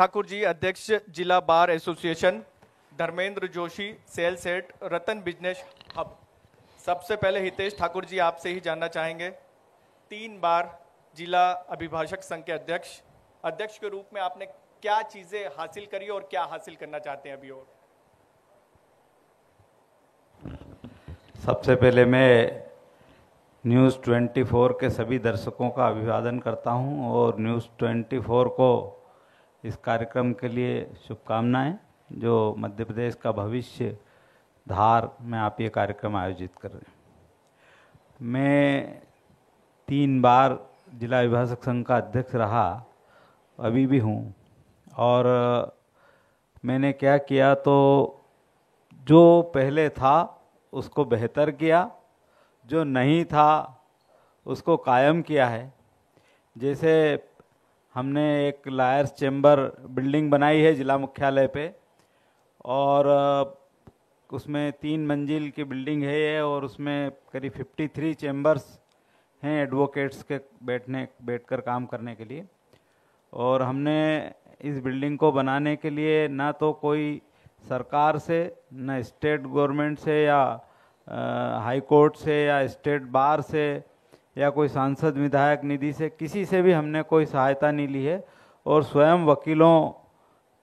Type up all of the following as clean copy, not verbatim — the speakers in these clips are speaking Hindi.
ठाकुर जी, अध्यक्ष जिला bar association, Dharmendra Joshi, sales head, Ratan business hub. सबसे पहले हितेश ठाकुर जी, आपसे ही जानना चाहेंगे, 3 बार जिला अभिभाषक संघ के अध्यक्ष के रूप में आपने क्या चीजें हासिल करी और क्या हासिल करना चाहते हैं अभी? और सबसे पहले मैं न्यूज़ 24 के सभी दर्शकों का अभिवादन करता हूं और न्यूज़ 24 को इस कार्यक्रम के लिए शुभकामनाएं, जो मध्य प्रदेश का भविष्य धार में आप ये कार्यक्रम आयोजित कर रहे हैं। मैं 3 बार जिला अभिभाषक संघ का अध्यक्ष रहा, अभी भी हूं, और मैंने क्या किया, तो जो पहले था उसको बेहतर किया, जो नहीं था उसको कायम किया है। जैसे हमने एक लायर्स चैम्बर बिल्डिंग बनाई है जिला मुख्यालय पे, और उसमें 3 मंजिल की बिल्डिंग है ये, और उसमें करीब 53 चैम्बर्स हैं एडवोकेट्स के बैठकर काम करने के लिए। और हमने इस बिल्डिंग को बनाने के लिए ना तो कोई सरकार से, न स्टेट गवर्नमेंट से या हाई कोर्ट से या स्टेट बार से या कोई सांसद विधायक निधि से, किसी से भी हमने कोई सहायता नहीं ली है, और स्वयं वकीलों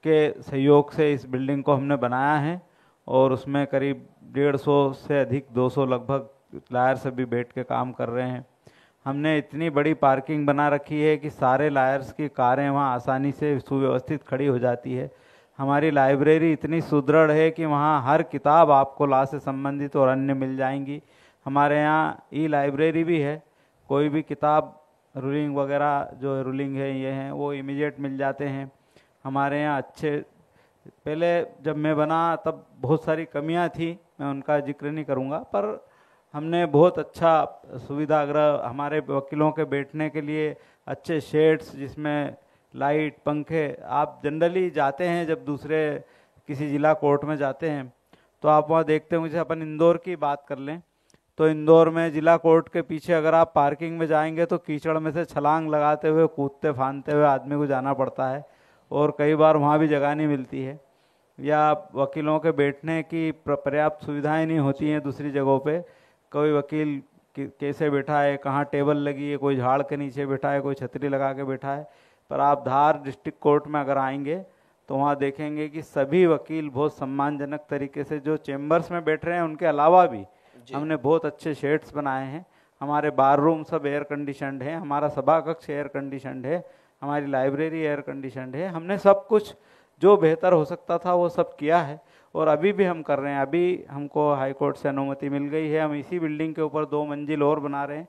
के सहयोग से इस बिल्डिंग को हमने बनाया है। और उसमें करीब 150 से अधिक 200 लगभग लायर्स अभी बैठ के काम कर रहे हैं। हमने इतनी बड़ी पार्किंग बना रखी है कि सारे लायर्स की कारें वहाँ आसानी से सुव्यवस्थित खड़ी हो जाती है। हमारी लाइब्रेरी इतनी सुदृढ़ है कि वहाँ हर किताब आपको लॉ से संबंधित और अन्य मिल जाएंगी। हमारे यहाँ ई लाइब्रेरी भी है, कोई भी किताब रूलिंग वगैरह जो रूलिंग है ये हैं वो इमीडिएट मिल जाते हैं। हमारे यहाँ अच्छे, पहले जब मैं बना तब बहुत सारी कमियाँ थी, मैं उनका जिक्र नहीं करूँगा, पर हमने बहुत अच्छा सुविधाग्रह, हमारे वकीलों के बैठने के लिए अच्छे शेड्स जिसमें लाइट, पंखे। आप जनरली जाते हैं जब दूसरे किसी जिला कोर्ट में जाते हैं तो आप वहाँ देखते हैं, मुझे अपन इंदौर की बात कर लें तो इंदौर में जिला कोर्ट के पीछे अगर आप पार्किंग में जाएंगे तो कीचड़ में से छलांग लगाते हुए, कूदते फांदते हुए आदमी को जाना पड़ता है, और कई बार वहाँ भी जगह नहीं मिलती है, या वकीलों के बैठने की पर्याप्त सुविधाएं नहीं होती हैं दूसरी जगहों पे। कोई वकील कैसे बैठा है, कहाँ टेबल लगी है, कोई झाड़ के नीचे बैठा है, कोई छतरी लगा के बैठा है। पर आप धार डिस्ट्रिक्ट कोर्ट में अगर आएंगे तो वहाँ देखेंगे कि सभी वकील बहुत सम्मानजनक तरीके से जो चेम्बर्स में बैठ रहे हैं, उनके अलावा भी हमने बहुत अच्छे शेड्स बनाए हैं। हमारे बार रूम सब एयर कंडीशनड है, हमारा सभा कक्ष एयर कंडीशनड है, हमारी लाइब्रेरी एयर कंडीशनड है। हमने सब कुछ जो बेहतर हो सकता था वो सब किया है, और अभी भी हम कर रहे हैं। अभी हमको हाई कोर्ट से अनुमति मिल गई है, हम इसी बिल्डिंग के ऊपर 2 मंजिल और बना रहे हैं।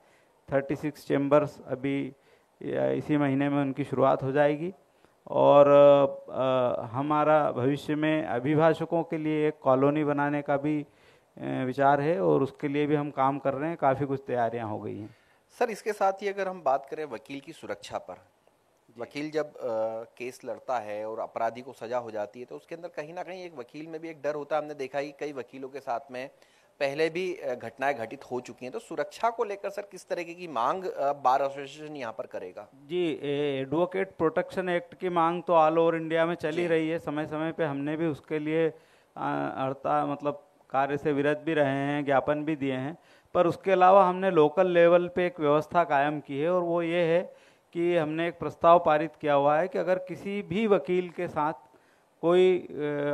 36 चैम्बर्स अभी इसी महीने में उनकी शुरुआत हो जाएगी। और हमारा भविष्य में अभिभाषकों के लिए एक कॉलोनी बनाने का भी विचार है, और उसके लिए भी हम काम कर रहे हैं, काफ़ी कुछ तैयारियां हो गई हैं। सर, इसके साथ ही अगर हम बात करें वकील की सुरक्षा पर, वकील जब केस लड़ता है और अपराधी को सजा हो जाती है तो उसके अंदर कहीं ना कहीं एक वकील में भी एक डर होता है। हमने देखा कि कई वकीलों के साथ में पहले भी घटनाएं घटित हो चुकी हैं। तो सुरक्षा को लेकर सर किस तरीके की मांग बार एसोसिएशन यहाँ पर करेगा? जी, एडवोकेट प्रोटेक्शन एक्ट की मांग तो ऑल ओवर इंडिया में चली रही है। समय समय पे हमने भी उसके लिए हड़ताल, मतलब कार्य से विरत भी रहे हैं, ज्ञापन भी दिए हैं। पर उसके अलावा हमने लोकल लेवल पे एक व्यवस्था कायम की है, और वो ये है कि हमने एक प्रस्ताव पारित किया हुआ है कि अगर किसी भी वकील के साथ कोई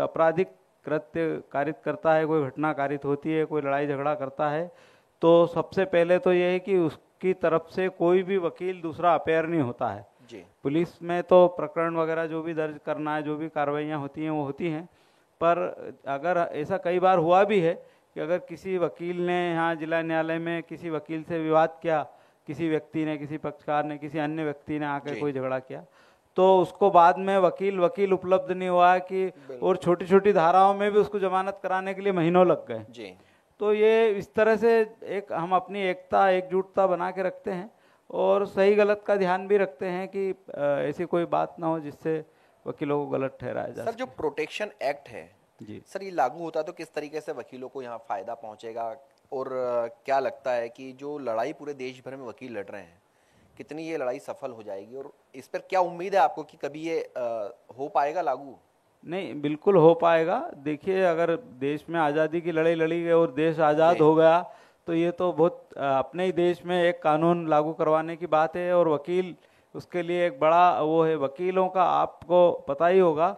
आपराधिक कृत्य कारित करता है, कोई घटना कारित होती है, कोई लड़ाई झगड़ा करता है, तो सबसे पहले तो ये है कि उसकी तरफ से कोई भी वकील दूसरा अपेयर नहीं होता है जी। पुलिस में तो प्रकरण वगैरह जो भी दर्ज करना है, जो भी कार्रवाइयाँ होती हैं वो होती हैं। पर अगर ऐसा कई बार हुआ भी है कि अगर किसी वकील ने यहाँ जिला न्यायालय में किसी वकील से विवाद किया, किसी व्यक्ति ने, किसी पक्षकार ने, किसी अन्य व्यक्ति ने आकर कोई झगड़ा किया, तो उसको बाद में वकील उपलब्ध नहीं हुआ कि, और छोटी छोटी धाराओं में भी उसको जमानत कराने के लिए महीनों लग गए जी। तो ये इस तरह से एक हम अपनी एकता, एकजुटता बना के रखते हैं, और सही गलत का ध्यान भी रखते हैं कि ऐसी कोई बात ना हो जिससे वकीलों को गलत ठहराया जाए। सर, जो प्रोटेक्शन एक्ट है जी सर, ये लागू होता तो किस तरीके से वकीलों को यहाँ फायदा पहुँचेगा, और क्या लगता है कि जो लड़ाई पूरे देश भर में वकील लड़ रहे हैं, कितनी ये लड़ाई सफल हो जाएगी और इस पर क्या उम्मीद है आपको कि कभी ये हो पाएगा लागू? नहीं, बिल्कुल हो पाएगा। देखिए, अगर देश में आज़ादी की लड़ाई लड़ी गई और देश आज़ाद जी। हो गया तो ये तो बहुत अपने ही देश में एक कानून लागू करवाने की बात है, और वकील उसके लिए एक बड़ा वो है। वकीलों का आपको पता ही होगा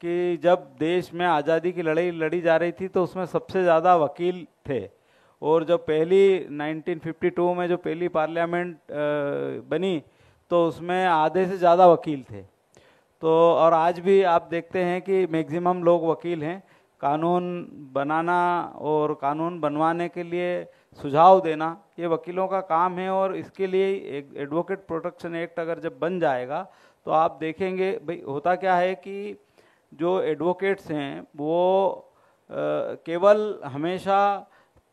कि जब देश में आज़ादी की लड़ाई लड़ी जा रही थी तो उसमें सबसे ज़्यादा वकील थे, और जब पहली 1952 में जो पहली पार्लियामेंट बनी तो उसमें आधे से ज़्यादा वकील थे। तो और आज भी आप देखते हैं कि मैक्सिमम लोग वकील हैं। कानून बनाना और कानून बनवाने के लिए सुझाव देना ये वकीलों का काम है, और इसके लिए एक एडवोकेट प्रोटेक्शन एक्ट अगर जब बन जाएगा तो आप देखेंगे भाई होता क्या है कि जो एडवोकेट्स हैं वो केवल हमेशा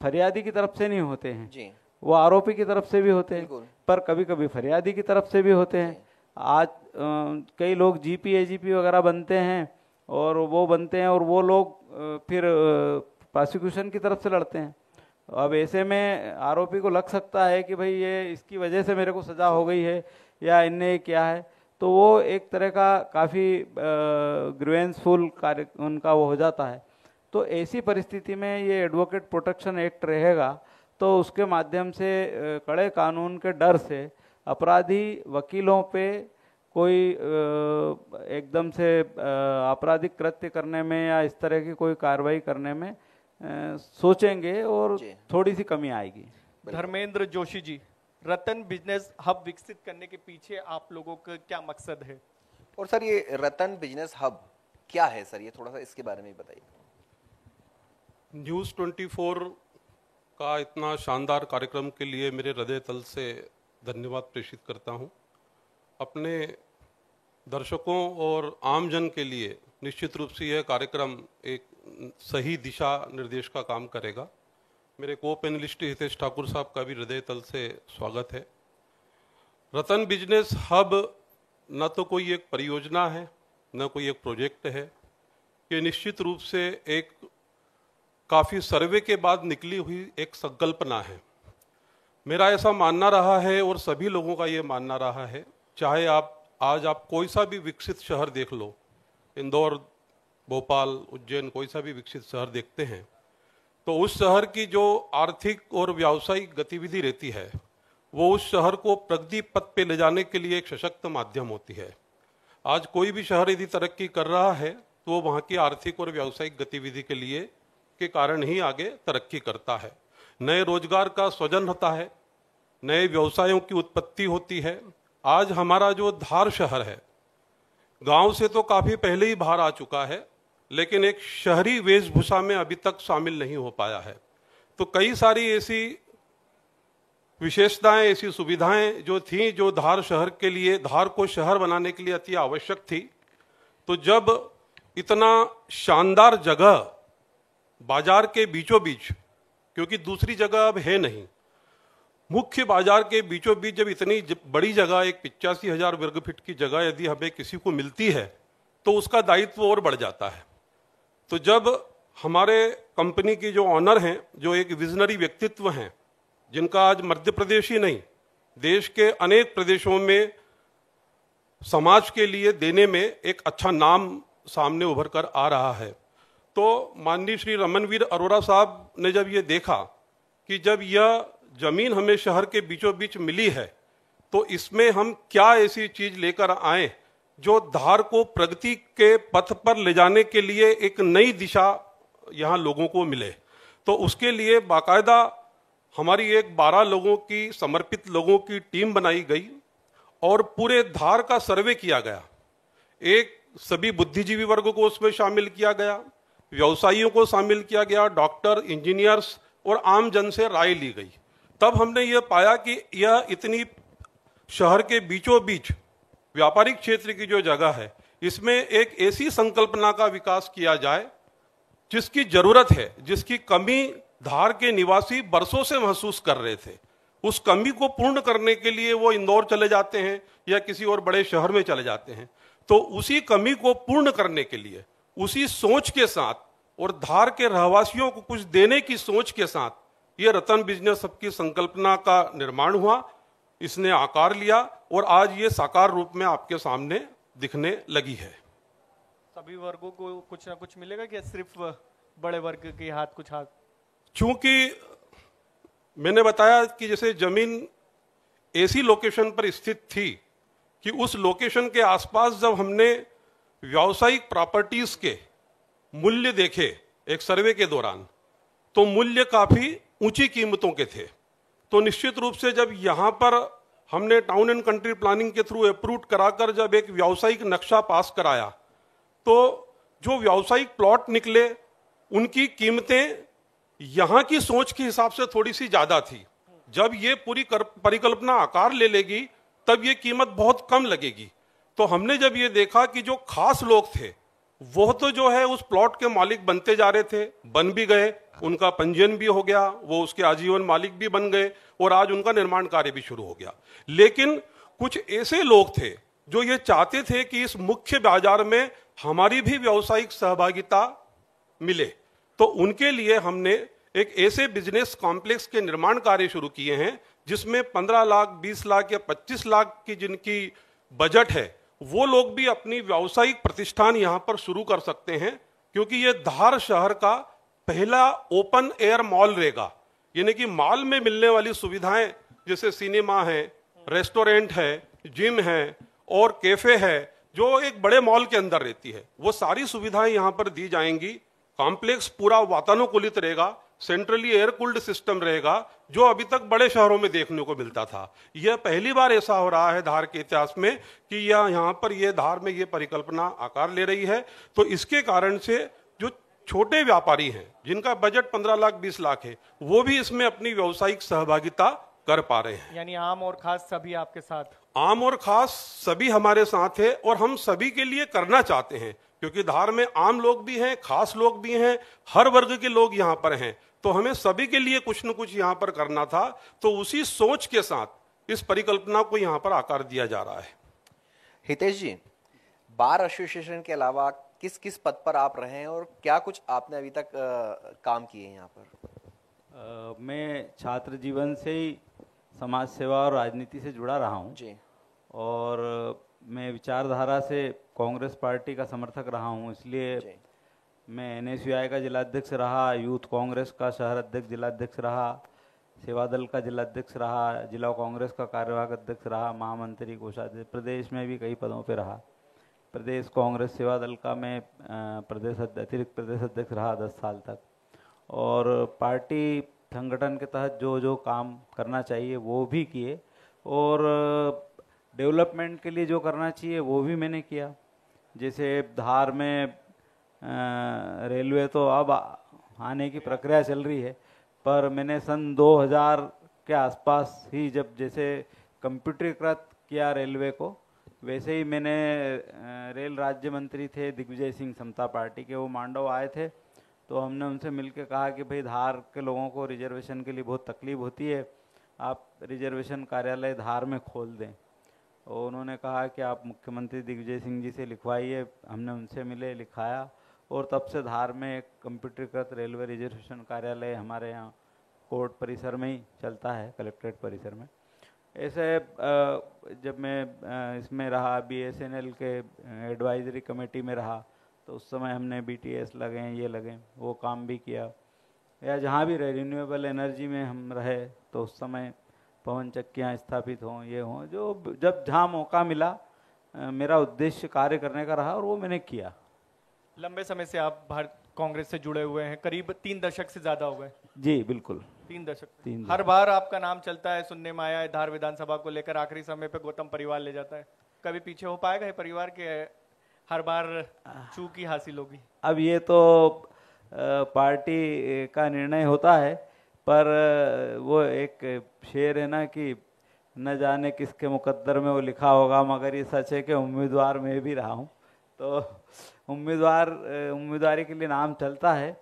फरियादी की तरफ से नहीं होते हैं जी। वो आरोपी की तरफ से भी होते हैं, बिल्कुल। पर कभी कभी फरियादी की तरफ से भी होते हैं। आज कई लोग जीपी एजीपी वगैरह बनते हैं, और वो बनते हैं और वो लोग फिर प्रोसिक्यूशन की तरफ से लड़ते हैं। अब ऐसे में आरोपी को लग सकता है कि भाई ये इसकी वजह से मेरे को सज़ा हो गई है या इनने क्या है, तो वो एक तरह का काफ़ी ग्रीवेंसफुल कार्य उनका वो हो जाता है। तो ऐसी परिस्थिति में ये एडवोकेट प्रोटेक्शन एक्ट रहेगा तो उसके माध्यम से कड़े कानून के डर से अपराधी वकीलों पे कोई एकदम से आपराधिक कृत्य करने में या इस तरह की कोई कार्रवाई करने में सोचेंगे और थोड़ी सी कमी आएगी। धर्मेंद्र जोशी जी, रतन बिजनेस हब विकसित करने के पीछे आप लोगों का क्या मकसद है? और सर ये रतन बिजनेस हब क्या है सर, ये थोड़ा सा इसके बारे में बताइए। न्यूज़ 24 का इतना शानदार कार्यक्रम के लिए मेरे हृदय तल से धन्यवाद प्रेषित करता हूं। अपने दर्शकों और आमजन के लिए निश्चित रूप से यह कार्यक्रम एक सही दिशा निर्देश का काम करेगा। मेरे को पैनलिस्ट हितेश ठाकुर साहब का भी हृदय तल से स्वागत है। रतन बिजनेस हब न तो कोई एक परियोजना है न कोई एक प्रोजेक्ट है, ये निश्चित रूप से एक काफ़ी सर्वे के बाद निकली हुई एक संकल्पना है। मेरा ऐसा मानना रहा है और सभी लोगों का ये मानना रहा है, चाहे आज आप कोई सा भी विकसित शहर देख लो, इंदौर, भोपाल, उज्जैन, कोई सा भी विकसित शहर देखते हैं तो उस शहर की जो आर्थिक और व्यावसायिक गतिविधि रहती है वो उस शहर को प्रगति पथ पे ले जाने के लिए एक सशक्त माध्यम होती है। आज कोई भी शहर यदि तरक्की कर रहा है तो वो वहाँ की आर्थिक और व्यावसायिक गतिविधि के लिए के कारण ही आगे तरक्की करता है। नए रोजगार का सृजन होता है, नए व्यवसायों की उत्पत्ति होती है। आज हमारा जो धार शहर है गांव से तो काफ़ी पहले ही बाहर आ चुका है, लेकिन एक शहरी वेशभूषा में अभी तक शामिल नहीं हो पाया है। तो कई सारी ऐसी विशेषताएं, ऐसी सुविधाएं जो थीं, जो धार शहर के लिए, धार को शहर बनाने के लिए अति आवश्यक थी। तो जब इतना शानदार जगह बाजार के बीचों बीच, क्योंकि दूसरी जगह अब है नहीं, मुख्य बाजार के बीचों बीच जब इतनी बड़ी जगह, एक 85,000 वर्ग फीट की जगह यदि हमें किसी को मिलती है तो उसका दायित्व और बढ़ जाता है। तो जब हमारे कंपनी की जो ऑनर हैं, जो एक विजनरी व्यक्तित्व हैं, जिनका आज मध्य प्रदेश ही नहीं देश के अनेक प्रदेशों में समाज के लिए देने में एक अच्छा नाम सामने उभर कर आ रहा है, तो माननीय श्री रमनवीर अरोड़ा साहब ने जब ये देखा कि जब यह जमीन हमें शहर के बीचों बीच मिली है तो इसमें हम क्या ऐसी चीज लेकर आए जो धार को प्रगति के पथ पर ले जाने के लिए एक नई दिशा यहाँ लोगों को मिले। तो उसके लिए बाकायदा हमारी एक 12 लोगों की, समर्पित लोगों की टीम बनाई गई और पूरे धार का सर्वे किया गया। एक सभी बुद्धिजीवी वर्ग को उसमें शामिल किया गया, व्यवसायियों को शामिल किया गया, डॉक्टर, इंजीनियर्स और आम जन से राय ली गई। तब हमने ये पाया कि यह इतनी शहर के बीचों बीच व्यापारिक क्षेत्र की जो जगह है, इसमें एक ऐसी संकल्पना का विकास किया जाए जिसकी जरूरत है, जिसकी कमी धार के निवासी बरसों से महसूस कर रहे थे। उस कमी को पूर्ण करने के लिए वो इंदौर चले जाते हैं या किसी और बड़े शहर में चले जाते हैं। तो उसी कमी को पूर्ण करने के लिए, उसी सोच के साथ और धार के रहवासियों को कुछ देने की सोच के साथ ये रतन बिजनेस हब की संकल्पना का निर्माण हुआ। इसने आकार लिया और आज ये साकार रूप में आपके सामने दिखने लगी है। सभी वर्गों को कुछ ना कुछ मिलेगा कि सिर्फ बड़े वर्ग के हाथ कुछ हाथ? चूंकि मैंने बताया कि जैसे जमीन ऐसी लोकेशन पर स्थित थी कि उस लोकेशन के आसपास जब हमने व्यावसायिक प्रॉपर्टीज के मूल्य देखे एक सर्वे के दौरान, तो मूल्य काफी ऊंची कीमतों के थे। तो निश्चित रूप से जब यहां पर हमने टाउन एंड कंट्री प्लानिंग के थ्रू अप्रूव कराकर जब एक व्यावसायिक नक्शा पास कराया, तो जो व्यावसायिक प्लॉट निकले उनकी कीमतें यहां की सोच के हिसाब से थोड़ी सी ज्यादा थी। जब ये पूरी परिकल्पना आकार ले लेगी तब ये कीमत बहुत कम लगेगी। तो हमने जब ये देखा कि जो खास लोग थे वो तो जो है उस प्लॉट के मालिक बनते जा रहे थे, बन भी गए, उनका पंजीयन भी हो गया, वो उसके आजीवन मालिक भी बन गए और आज उनका निर्माण कार्य भी शुरू हो गया। लेकिन कुछ ऐसे लोग थे जो ये चाहते थे कि इस मुख्य बाजार में हमारी भी व्यावसायिक सहभागिता मिले, तो उनके लिए हमने एक ऐसे बिजनेस कॉम्प्लेक्स के निर्माण कार्य शुरू किए हैं जिसमें 15 लाख, 20 लाख या 25 लाख की जिनकी बजट है वो लोग भी अपनी व्यावसायिक प्रतिष्ठान यहां पर शुरू कर सकते हैं, क्योंकि ये धार शहर का पहला ओपन एयर मॉल रहेगा। यानी कि मॉल में मिलने वाली सुविधाएं जैसे सिनेमा है, रेस्टोरेंट है, जिम है और कैफे है, जो एक बड़े मॉल के अंदर रहती है, वो सारी सुविधाएं यहां पर दी जाएंगी। कॉम्प्लेक्स पूरा वातानुकूलित रहेगा, सेंट्रली एयर कूल्ड सिस्टम रहेगा, जो अभी तक बड़े शहरों में देखने को मिलता था। यह पहली बार ऐसा हो रहा है धार के इतिहास में कि यह यहाँ पर यह धार में यह परिकल्पना आकार ले रही है। तो इसके कारण से जो छोटे व्यापारी हैं जिनका बजट 15 लाख 20 लाख है, वो भी इसमें अपनी व्यावसायिक सहभागिता कर पा रहे हैं। यानी आम और खास सभी आपके साथ? आम और खास सभी हमारे साथ है और हम सभी के लिए करना चाहते हैं, क्योंकि धार में आम लोग भी हैं, खास लोग भी हैं, हर वर्ग के लोग यहाँ पर हैं। तो हमें सभी के लिए कुछ न कुछ यहाँ पर करना था, तो उसी सोच के साथ इस परिकल्पना को यहाँ पर आकार दिया जा रहा है। हितेश जी, बार एसोसिएशन के अलावा किस किस पद पर आप रहे हैं और क्या कुछ आपने अभी तक काम किए हैं यहाँ पर? मैं छात्र जीवन से ही समाज सेवा और राजनीति से जुड़ा रहा हूँ जी। और मैं विचारधारा से कांग्रेस पार्टी का समर्थक रहा हूँ, इसलिए जी। मैं NSUI का जिलाध्यक्ष रहा, यूथ कांग्रेस का शहर अध्यक्ष जिलाध्यक्ष रहा, सेवा दल का जिलाध्यक्ष रहा, जिला कांग्रेस का कार्यवाहक अध्यक्ष रहा, महामंत्री, कोषाध्यक्ष, प्रदेश में भी कई पदों पे रहा। प्रदेश कांग्रेस सेवा दल का मैं अतिरिक्त प्रदेश अध्यक्ष रहा 10 साल तक। और पार्टी संगठन के तहत जो जो काम करना चाहिए वो भी किए और डेवलपमेंट के लिए जो करना चाहिए वो भी मैंने किया। जैसे धार में रेलवे तो अब आने की प्रक्रिया चल रही है, पर मैंने सन 2000 के आसपास ही जब जैसे कंप्यूटरीकृत किया रेलवे को, वैसे ही मैंने रेल राज्य मंत्री थे दिग्विजय सिंह समता पार्टी के, वो मांडव आए थे, तो हमने उनसे मिलकर कहा कि भाई धार के लोगों को रिजर्वेशन के लिए बहुत तकलीफ होती है, आप रिजर्वेशन कार्यालय धार में खोल दें। और उन्होंने कहा कि आप मुख्यमंत्री दिग्विजय सिंह जी से लिखवाइए। हमने उनसे मिले, लिखाया और तब से धार में एक कंप्यूटरीकृत रेलवे रिजर्वेशन कार्यालय हमारे यहाँ कोर्ट परिसर में ही चलता है, कलेक्ट्रेट परिसर में। ऐसे जब मैं इसमें रहा, BSNL के एडवाइजरी कमेटी में रहा, तो उस समय हमने BTS लगे, ये लगे, वो काम भी किया। या जहाँ भी रिन्यूएबल एनर्जी में हम रहे तो उस समय पवन चक्कियाँ स्थापित हों, ये हों, जो जब जहाँ मौका मिला मेरा उद्देश्य कार्य करने का रहा और वो मैंने किया। लंबे समय से आप भारत कांग्रेस से जुड़े हुए हैं, करीब 3 दशक से ज्यादा हो गए। जी बिल्कुल, 3 दशक। 3 हर बार आपका नाम चलता है, सुनने में आया है धार विधानसभा को लेकर आखिरी समय पे गौतम परिवार ले जाता है। कभी पीछे हो पाएगा ये परिवार के हर बार चूक ही हासिल होगी? अब ये तो पार्टी का निर्णय होता है, पर वो एक शेर है ना कि न जाने किसके मुकद्दर में वो लिखा होगा, मगर ये सच है कि उम्मीदवार मैं भी रहा हूँ। तो उम्मीदवारी के लिए नाम चलता है,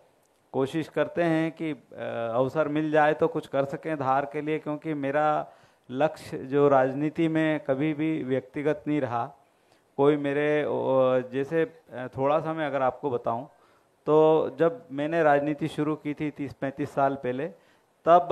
कोशिश करते हैं कि अवसर मिल जाए तो कुछ कर सकें धार के लिए, क्योंकि मेरा लक्ष्य जो राजनीति में कभी भी व्यक्तिगत नहीं रहा। कोई मेरे जैसे थोड़ा सा मैं अगर आपको बताऊं तो जब मैंने राजनीति शुरू की थी 30-35 साल पहले, तब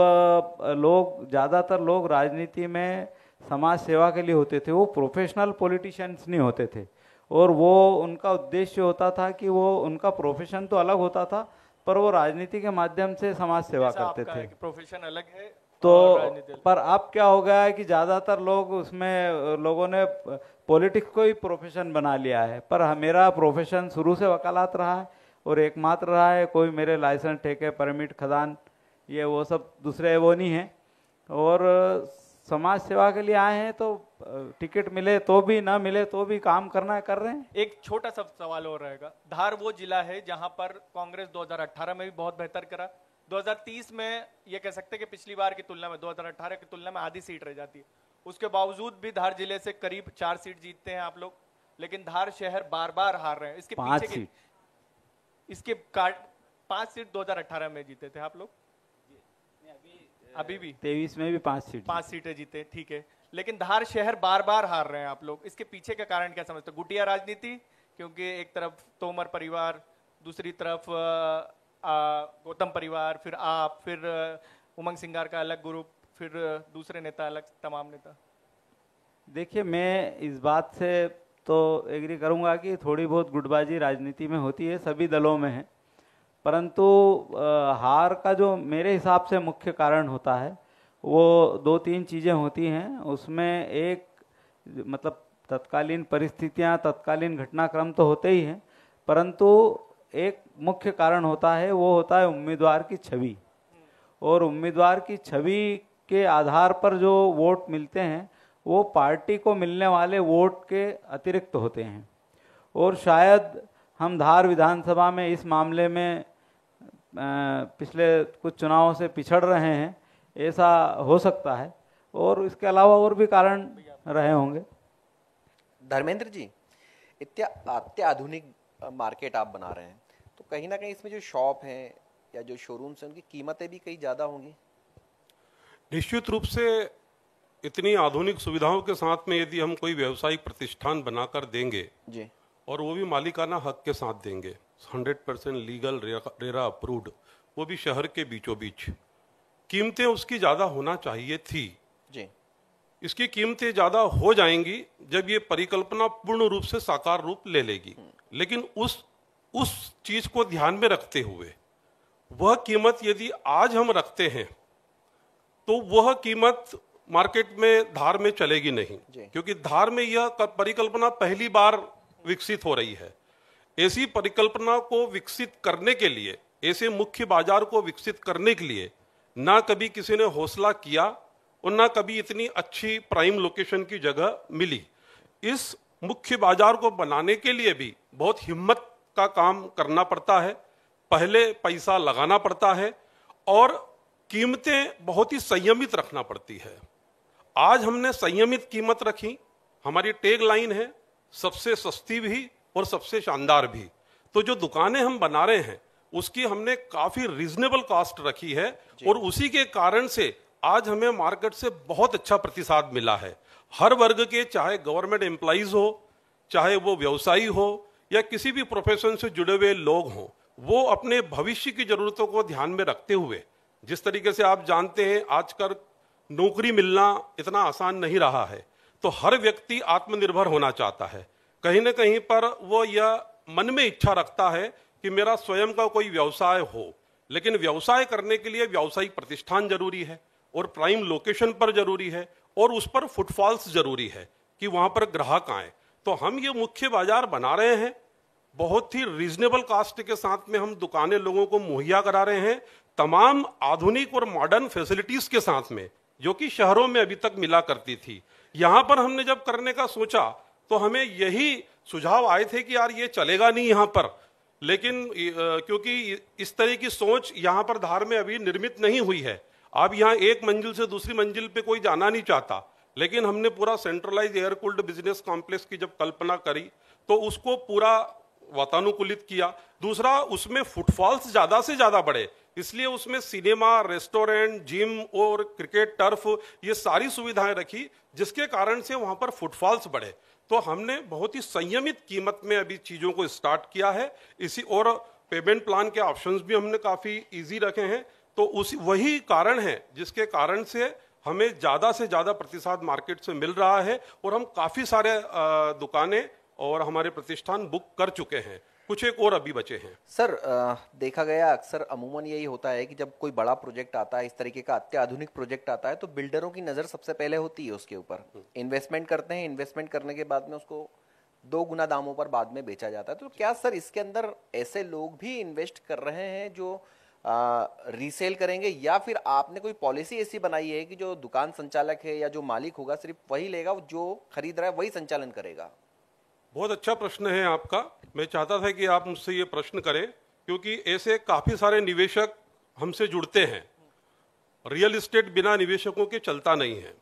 ज़्यादातर लोग राजनीति में समाज सेवा के लिए होते थे, वो प्रोफेशनल पॉलिटिशियंस नहीं होते थे। और वो उनका उद्देश्य होता था कि वो उनका प्रोफेशन तो अलग होता था, पर वो राजनीति के माध्यम से समाज सेवा करते थे। प्रोफेशन अलग है तो और राजनीति अलग। पर अब क्या हो गया है कि ज़्यादातर लोग उसमें लोगों ने पॉलिटिक्स को ही प्रोफेशन बना लिया है। पर मेरा प्रोफेशन शुरू से वकालत रहा है और एकमात्र रहा है। कोई मेरे लाइसेंस, ठेके, परमिट, खदान ये वो सब दूसरे वो नहीं है। और समाज सेवा के लिए आए हैं तो टिकट मिले तो भी ना मिले तो भी काम करना है, कर रहे हैं। एक छोटा सा सवाल और रहेगा। धार वो जिला है जहां पर कांग्रेस 2018 में भी बहुत बेहतर करा। 2030 में ये कह सकते हैं कि पिछली बार की तुलना में 2018 की तुलना में आधी सीट रह जाती है। उसके बावजूद भी धार जिले से करीब 4 सीट जीतते हैं आप लोग, लेकिन धार शहर बार बार हार रहे हैं। इसके 5 पीछे सीट, इसके 5 सीट 2018 में जीते थे आप लोग, अभी भी 23 में भी 5 सीट, 5 सीटें जीते, ठीक है। लेकिन धार शहर बार बार हार रहे हैं आप लोग, इसके पीछे का कारण क्या समझते हो? गुटिया राजनीति, क्योंकि एक तरफ तोमर परिवार, दूसरी तरफ गौतम परिवार, फिर आप, फिर उमंग सिंगार का अलग ग्रुप, फिर दूसरे नेता अलग, तमाम नेता। देखिए, मैं इस बात से तो एग्री करूंगा कि थोड़ी बहुत गुटबाजी राजनीति में होती है, सभी दलों में है। परंतु हार का जो मेरे हिसाब से मुख्य कारण होता है वो 2-3 चीज़ें होती हैं। उसमें एक मतलब तत्कालीन परिस्थितियां, तत्कालीन घटनाक्रम तो होते ही हैं, परंतु एक मुख्य कारण होता है, वो होता है उम्मीदवार की छवि। और उम्मीदवार की छवि के आधार पर जो वोट मिलते हैं वो पार्टी को मिलने वाले वोट के अतिरिक्त होते हैं। और शायद हम धार विधानसभा में इस मामले में पिछले कुछ चुनावों से पिछड़ रहे हैं, ऐसा हो सकता है। और इसके अलावा और भी कारण रहे होंगे। धर्मेंद्र जी, अत्याधुनिक मार्केट आप बना रहे हैं, तो कहीं ना कहीं इसमें जो शॉप हैं या जो शोरूम्स हैं उनकी कीमतें भी कहीं ज़्यादा होंगी। निश्चित रूप से इतनी आधुनिक सुविधाओं के साथ में यदि हम कोई व्यावसायिक प्रतिष्ठान बनाकर देंगे जी, और वो भी मालिकाना हक के साथ देंगे, 100% लीगल, रेरा अप्रूव्ड, वो भी शहर के बीचों बीच, कीमतें उसकी ज़्यादा होना चाहिए थी जी। इसकी कीमतें ज़्यादा हो जाएंगी जब ये परिकल्पना पूर्ण रूप से साकार रूप ले लेगी। लेकिन उस चीज़ को ध्यान में रखते हुए वह कीमत यदि आज हम रखते हैं तो वह कीमत मार्केट में धार में चलेगी नहीं, क्योंकि धार में यह परिकल्पना पहली बार विकसित हो रही है। ऐसी परिकल्पना को विकसित करने के लिए, ऐसे मुख्य बाजार को विकसित करने के लिए ना कभी किसी ने हौसला किया और ना कभी इतनी अच्छी प्राइम लोकेशन की जगह मिली। इस मुख्य बाजार को बनाने के लिए भी बहुत हिम्मत का काम करना पड़ता है, पहले पैसा लगाना पड़ता है और कीमतें बहुत ही संयमित रखना पड़ती है। आज हमने संयमित कीमत रखी, हमारी टैग लाइन है सबसे सस्ती भी और सबसे शानदार भी। तो जो दुकानें हम बना रहे हैं उसकी हमने काफी रीजनेबल कॉस्ट रखी है और उसी के कारण से आज हमें मार्केट से बहुत अच्छा प्रतिसाद मिला है। हर वर्ग के, चाहे गवर्नमेंट एम्प्लॉइज हो, चाहे वो व्यवसायी हो या किसी भी प्रोफेशन से जुड़े हुए लोग हों, वो अपने भविष्य की जरूरतों को ध्यान में रखते हुए, जिस तरीके से आप जानते हैं आजकल नौकरी मिलना इतना आसान नहीं रहा है, तो हर व्यक्ति आत्मनिर्भर होना चाहता है। कहीं ना कहीं पर वो यह मन में इच्छा रखता है कि मेरा स्वयं का कोई व्यवसाय हो, लेकिन व्यवसाय करने के लिए व्यावसायिक प्रतिष्ठान जरूरी है और प्राइम लोकेशन पर जरूरी है और उस पर फुटफॉल्स जरूरी है कि वहां पर ग्राहक आए। तो हम ये मुख्य बाजार बना रहे हैं, बहुत ही रीजनेबल कॉस्ट के साथ में हम दुकानें लोगों को मुहैया करा रहे हैं, तमाम आधुनिक और मॉडर्न फैसिलिटीज के साथ में, जो कि शहरों में अभी तक मिला करती थी। यहां पर हमने जब करने का सोचा तो हमें यही सुझाव आए थे कि यार ये चलेगा नहीं यहां पर, लेकिन क्योंकि इस तरह की सोच यहां पर धार में अभी निर्मित नहीं हुई है। अब यहाँ एक मंजिल से दूसरी मंजिल पे कोई जाना नहीं चाहता, लेकिन हमने पूरा centralise air cooled business complex की जब कल्पना करी तो उसको पूरा वातानुकूलित किया। दूसरा, उसमें फुटफॉल्स ज्यादा से ज्यादा बढ़े, इसलिए उसमें सिनेमा, रेस्टोरेंट, जिम और क्रिकेट टर्फ, ये सारी सुविधाएं रखी, जिसके कारण से वहां पर फुटफॉल्स बढ़े। तो हमने बहुत ही संयमित कीमत में अभी चीजों को स्टार्ट किया है। इसी और पेमेंट प्लान के ऑप्शंस भी हमने काफी इजी रखे हैं। तो वही कारण है जिसके कारण से हमें ज़्यादा से ज़्यादा प्रतिशत मार्केट से मिल रहा है और हम काफ़ी सारे दुकानें और हमारे प्रतिष्ठान बुक कर चुके हैं, कुछ एक और अभी बचे हैं। सर देखा गया अक्सर अमूमन यही होता है कि जब कोई बड़ा प्रोजेक्ट आता है, इस तरीके का अत्याधुनिक प्रोजेक्ट आता है, तो बिल्डरों की नज़र सबसे पहले होती है उसके ऊपर। इन्वेस्टमेंट करते हैं, इन्वेस्टमेंट करने के बाद में उसको 2 गुना दामों पर बाद में बेचा जाता है। तो क्या सर इसके अंदर ऐसे लोग भी इन्वेस्ट कर रहे हैं जो रीसेल करेंगे, या फिर आपने कोई पॉलिसी ऐसी बनाई है कि जो दुकान संचालक है या जो मालिक होगा सिर्फ वही लेगा, जो खरीद रहा है वही संचालन करेगा? बहुत अच्छा प्रश्न है आपका। मैं चाहता था कि आप मुझसे ये प्रश्न करें, क्योंकि ऐसे काफ़ी सारे निवेशक हमसे जुड़ते हैं। रियल एस्टेट बिना निवेशकों के चलता नहीं है,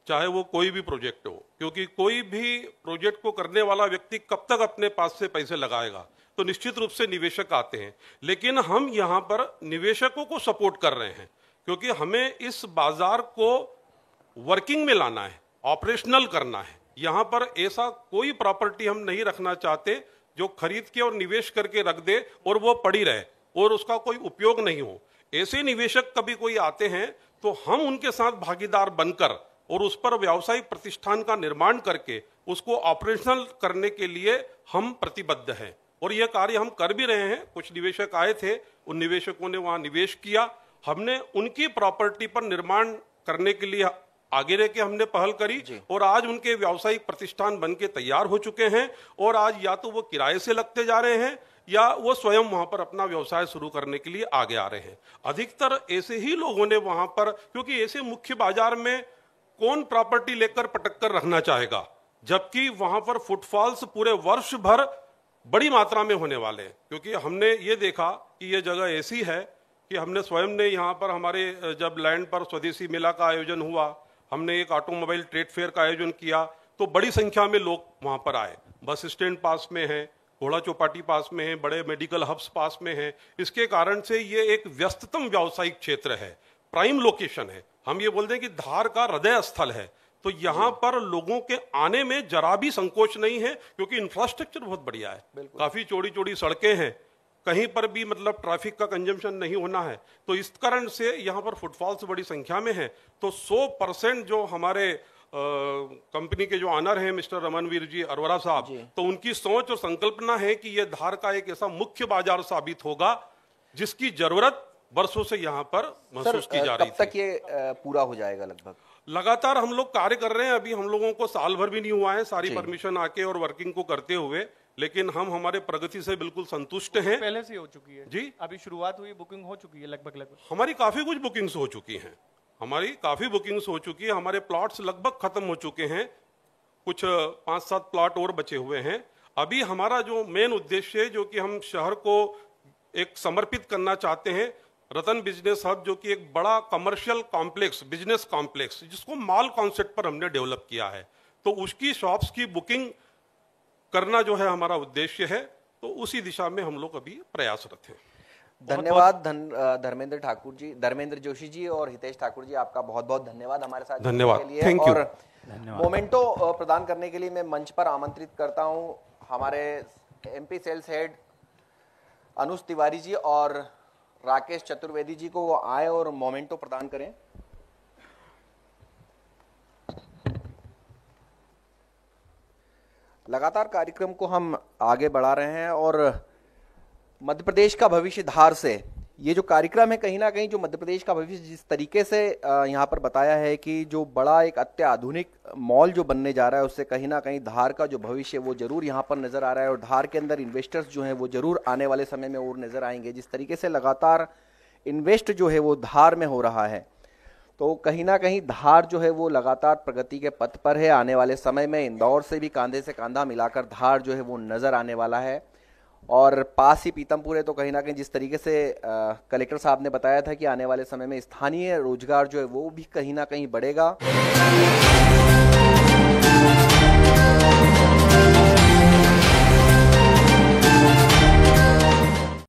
चाहे वो कोई भी प्रोजेक्ट हो, क्योंकि कोई भी प्रोजेक्ट को करने वाला व्यक्ति कब तक अपने पास से पैसे लगाएगा, तो निश्चित रूप से निवेशक आते हैं। लेकिन हम यहाँ पर निवेशकों को सपोर्ट कर रहे हैं, क्योंकि हमें इस बाजार को वर्किंग में लाना है, ऑपरेशनल करना है। यहाँ पर ऐसा कोई प्रॉपर्टी हम नहीं रखना चाहते जो खरीद के और निवेश करके रख दे और वो पड़ी रहे और उसका कोई उपयोग नहीं हो। ऐसे निवेशक कभी कोई आते हैं तो हम उनके साथ भागीदार बनकर और उस पर व्यावसायिक प्रतिष्ठान का निर्माण करके उसको ऑपरेशनल करने के लिए हम प्रतिबद्ध हैं, और यह कार्य हम कर भी रहे हैं। कुछ निवेशक आए थे, उन निवेशकों ने वहां निवेश किया, हमने उनकी प्रॉपर्टी पर निर्माण करने के लिए आगे रह के हमने पहल करी, और आज उनके व्यावसायिक प्रतिष्ठान बन के तैयार हो चुके हैं। और आज या तो वो किराए से लगते जा रहे हैं या वो स्वयं वहां पर अपना व्यवसाय शुरू करने के लिए आगे आ रहे हैं। अधिकतर ऐसे ही लोगों ने वहां पर, क्योंकि ऐसे मुख्य बाजार में कौन प्रॉपर्टी लेकर पटक कर रखना चाहेगा, जबकि वहां पर फुटफॉल्स पूरे वर्ष भर बड़ी मात्रा में होने वाले हैं। क्योंकि हमने ये देखा कि ये जगह ऐसी है कि हमने स्वयं ने यहाँ पर हमारे जब लैंड पर स्वदेशी मेला का आयोजन हुआ, हमने एक ऑटोमोबाइल ट्रेड फेयर का आयोजन किया, तो बड़ी संख्या में लोग वहां पर आए। बस स्टैंड पास में है, घोड़ा चौपाटी पास में है, बड़े मेडिकल हब्स पास में है। इसके कारण से ये एक व्यस्ततम व्यावसायिक क्षेत्र है, प्राइम लोकेशन है। हम ये बोलते हैं कि धार का हृदय स्थल है, तो यहाँ पर लोगों के आने में जरा भी संकोच नहीं है, क्योंकि इंफ्रास्ट्रक्चर बहुत बढ़िया है, काफी चौड़ी चौड़ी सड़कें हैं, कहीं पर भी मतलब ट्रैफिक का कंजम्पशन नहीं होना है। तो इस कारण से यहाँ पर फुटफॉल्स बड़ी संख्या में है। तो 100% जो हमारे कंपनी के जो ऑनर हैं मिस्टर रमनवीर जी अरोरा साहब, तो उनकी सोच और संकल्पना है कि यह धार का एक ऐसा मुख्य बाजार साबित होगा जिसकी जरूरत वर्षों से यहाँ पर महसूस की जा रही थी। कब तक ये पूरा हो जाएगा? लगभग लगातार हम लोग कार्य कर रहे हैं। अभी हम लोगों को साल भर भी नहीं हुआ है सारी परमिशन आके और वर्किंग को करते हुए, लेकिन हम हमारे प्रगति से बिल्कुल संतुष्ट हैं। पहले से हो चुकी है जी, अभी शुरुआत हुई, बुकिंग हो चुकी है लगभग हमारी काफी कुछ बुकिंग्स हो चुकी हैं, हमारे प्लॉट्स लगभग खत्म हो चुके हैं, कुछ 5-7 प्लॉट और बचे हुए हैं। अभी हमारा जो मेन उद्देश्य है, जो कि हम शहर को एक समर्पित करना चाहते हैं, रतन बिजनेस हब, जो कि एक बड़ा कमर्शियल कॉम्प्लेक्स, बिजनेस कॉम्प्लेक्स, जिसको मॉल कॉन्सेप्ट पर हमने डेवलप किया है, तो उसकी शॉप्स की बुकिंग करना जो है हमारा उद्देश्य है। तो उसी दिशा में हम लोग अभी प्रयासरत हैं। धन्यवाद धर्मेंद्र जोशी जी और हितेश ठाकुर जी, आपका बहुत बहुत धन्यवाद हमारे साथ धन्यवाद के लिए। Thank you. और मोमेंटो प्रदान करने के लिए मैं मंच पर आमंत्रित करता हूं हमारे एमपी सेल्स हेड अनुज तिवारी जी और राकेश चतुर्वेदी जी को, वो आए और मोमेंटो प्रदान करें। लगातार कार्यक्रम को हम आगे बढ़ा रहे हैं और मध्य प्रदेश का भविष्य धार से ये जो कार्यक्रम है, कहीं ना कहीं जो मध्य प्रदेश का भविष्य जिस तरीके से यहाँ पर बताया है कि जो बड़ा एक अत्याधुनिक मॉल जो बनने जा रहा है, उससे कहीं ना कहीं धार का जो भविष्य वो जरूर यहाँ पर नजर आ रहा है। और धार के अंदर इन्वेस्टर्स जो हैं वो जरूर आने वाले समय में और नजर आएंगे। जिस तरीके से लगातार इन्वेस्ट जो है वो धार में हो रहा है, तो कहीं ना कहीं धार जो है वो लगातार प्रगति के पथ पर है। आने वाले समय में इंदौर से भी कांधे से कांधा मिलाकर धार जो है वो नजर आने वाला है। और पास ही पीतमपुर है, तो कहीं ना कहीं जिस तरीके से कलेक्टर साहब ने बताया था कि आने वाले समय में स्थानीय रोजगार जो है वो भी कहीं ना कहीं बढ़ेगा।